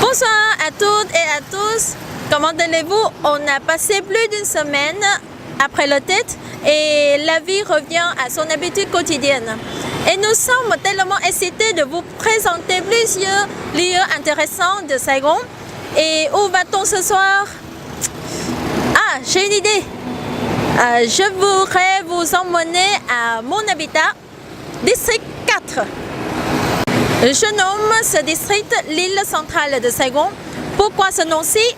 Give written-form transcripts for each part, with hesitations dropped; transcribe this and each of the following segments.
Bonsoir à toutes et à tous. Comment allez-vous? On a passé plus d'une semaine après le tête et la vie revient à son habitude quotidienne. Et nous sommes tellement excités de vous présenter plusieurs lieux intéressants de Saigon. Et où va-t-on ce soir? Ah, j'ai une idée. Je voudrais vous emmener à mon habitat, district 4. Je nomme ce district l'île centrale de Saigon. Pourquoi ce nom-ci?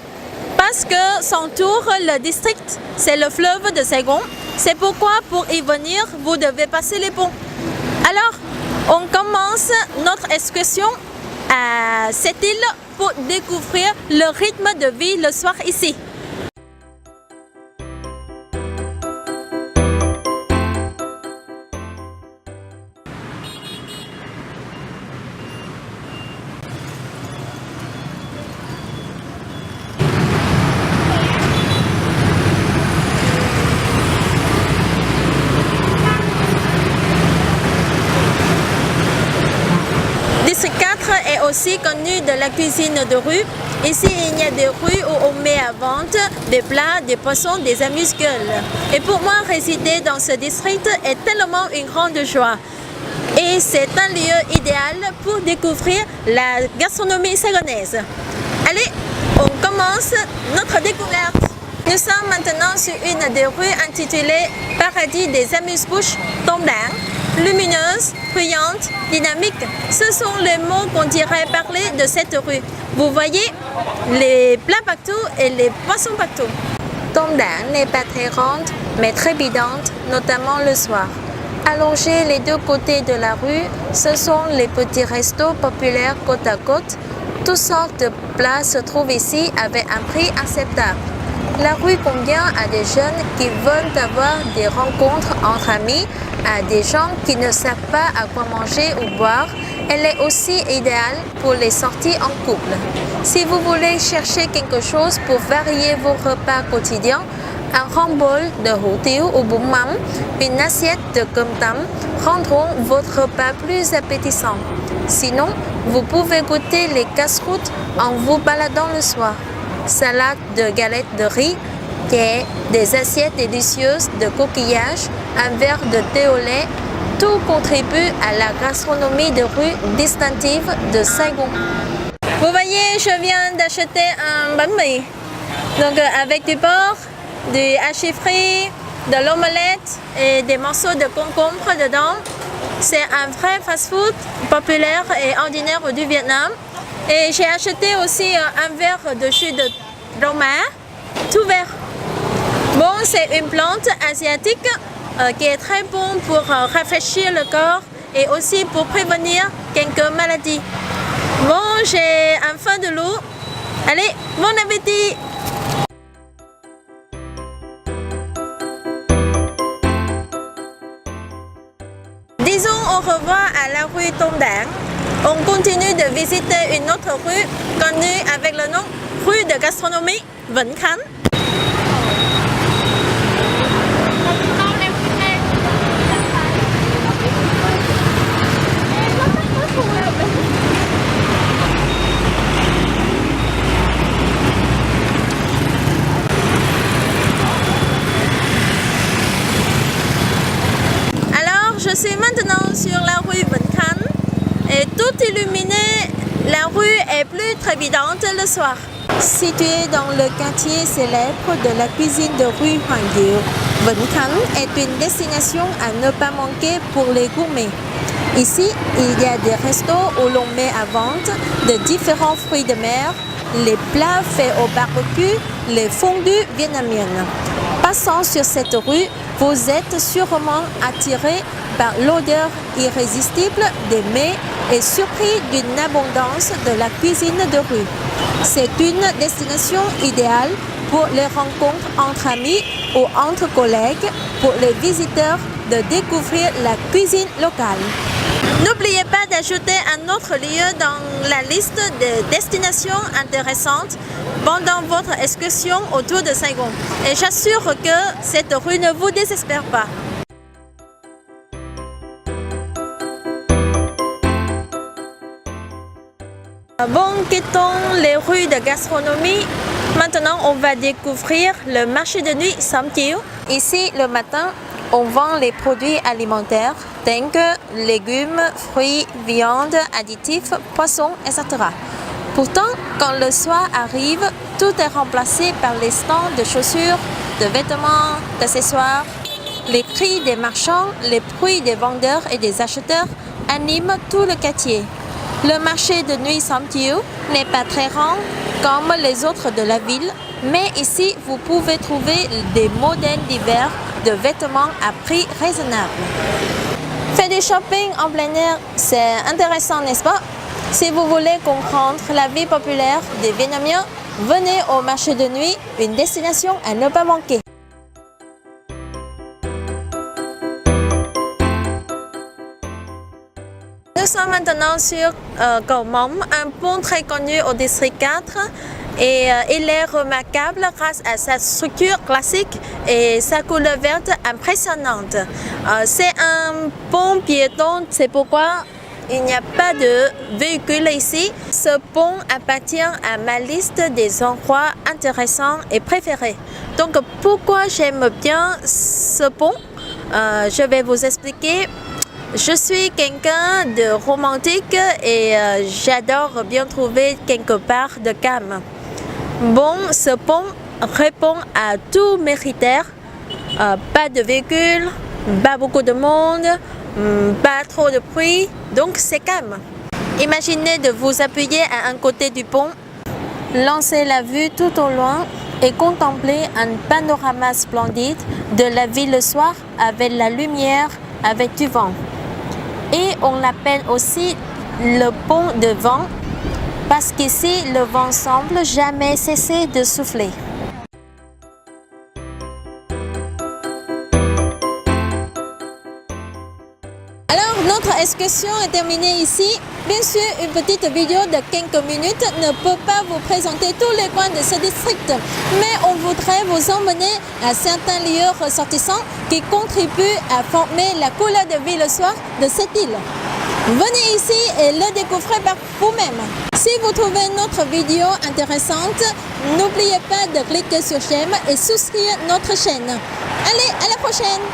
Parce que s'entoure le district, c'est le fleuve de Saigon. C'est pourquoi pour y venir, vous devez passer les ponts. Alors, on commence notre excursion à cette île pour découvrir le rythme de vie le soir ici. District 4 est aussi connu de la cuisine de rue. Ici, il y a des rues où on met à vente des plats, des poissons, des amuse-gueules. Et pour moi, résider dans ce district est tellement une grande joie. Et c'est un lieu idéal pour découvrir la gastronomie saigonaise. Allez, on commence notre découverte. Nous sommes maintenant sur une des rues intitulée Paradis des amuse-bouches Tom Dang. Lumineuse, bruyante, dynamique, ce sont les mots qu'on dirait parler de cette rue. Vous voyez, les plats partout et les poissons partout. Tom Dang n'est pas très grande, mais très bidante, notamment le soir. Allongés les deux côtés de la rue, ce sont les petits restos populaires côte à côte. Toutes sortes de plats se trouvent ici avec un prix acceptable. La rue convient à des jeunes qui veulent avoir des rencontres entre amis, à des gens qui ne savent pas à quoi manger ou boire. Elle est aussi idéale pour les sorties en couple. Si vous voulez chercher quelque chose pour varier vos repas quotidiens, un grand bol de hủ tiếu ou bún mắm, une assiette de cơm tấm rendront votre repas plus appétissant. Sinon, vous pouvez goûter les casse-croûtes en vous baladant le soir. Salade de galettes de riz, des assiettes délicieuses de coquillages, un verre de thé au lait, tout contribue à la gastronomie de rue distinctive de Saigon. Vous voyez, je viens d'acheter un bánh mì, donc avec du porc, du hachis frit, de l'omelette et des morceaux de concombre dedans. C'est un vrai fast-food populaire et ordinaire du Vietnam. Et j'ai acheté aussi un verre de jus de roma, tout vert. Bon, c'est une plante asiatique qui est très bonne pour rafraîchir le corps et aussi pour prévenir quelques maladies. Bon, j'ai un faim de loup. Allez, bon appétit! Disons au revoir à la rue Tom Dang. On continue de visiter une autre rue connue avec le nom rue de gastronomie Vĩnh Khánh. Alors, je suis maintenant sur la rue Vĩnh Khánh. Et tout illuminé, la rue est plus trépidante le soir. Située dans le quartier célèbre de la cuisine de rue Hoàng Diệu, Vĩnh Khánh est une destination à ne pas manquer pour les gourmets. Ici, il y a des restos où l'on met à vente de différents fruits de mer, les plats faits au barbecue, les fondus vietnamiennes. Passant sur cette rue, vous êtes sûrement attiré par l'odeur irrésistible des mets et surpris d'une abondance de la cuisine de rue. C'est une destination idéale pour les rencontres entre amis ou entre collègues, pour les visiteurs de découvrir la cuisine locale. N'oubliez pas d'ajouter un autre lieu dans la liste des destinations intéressantes pendant votre excursion autour de Saigon. Et j'assure que cette rue ne vous désespère pas. Bon, quittons les rues de gastronomie. Maintenant, on va découvrir le marché de nuit Samtieu. Ici, le matin, on vend les produits alimentaires tels que légumes, fruits, viande, additifs, poissons, etc. Pourtant, quand le soir arrive, tout est remplacé par les stands de chaussures, de vêtements, d'accessoires. Les cris des marchands, les bruits des vendeurs et des acheteurs animent tout le quartier. Le marché de nuit Samtieu n'est pas très grand comme les autres de la ville, mais ici vous pouvez trouver des modèles divers de vêtements à prix raisonnable. Faire du shopping en plein air, c'est intéressant, n'est-ce pas? Si vous voulez comprendre la vie populaire des Vietnamiens, venez au marché de nuit, une destination à ne pas manquer. Nous sommes maintenant sur Cầu Mong, un pont très connu au district 4 et il est remarquable grâce à sa structure classique et sa couleur verte impressionnante. C'est un pont piéton, c'est pourquoi il n'y a pas de véhicules ici. Ce pont appartient à ma liste des endroits intéressants et préférés. Donc pourquoi j'aime bien ce pont? Je vais vous expliquer. Je suis quelqu'un de romantique et j'adore bien trouver quelque part de calme. Bon, ce pont répond à tous mes critères. Pas de véhicules, pas beaucoup de monde, pas trop de bruit, donc c'est calme. Imaginez de vous appuyer à un côté du pont, lancer la vue tout au loin et contempler un panorama splendide de la ville le soir avec la lumière, avec du vent. Et on l'appelle aussi le pont de vent parce qu'ici le vent semble jamais cesser de souffler. Alors notre excursion est terminée ici. Bien sûr, une petite vidéo de quelques minutes ne peut pas vous présenter tous les coins de ce district, mais on voudrait vous emmener à certains lieux ressortissants qui contribuent à former la couleur de vie le soir de cette île. Venez ici et le découvrez par vous-même. Si vous trouvez notre vidéo intéressante, n'oubliez pas de cliquer sur j'aime et souscrire notre chaîne. Allez, à la prochaine!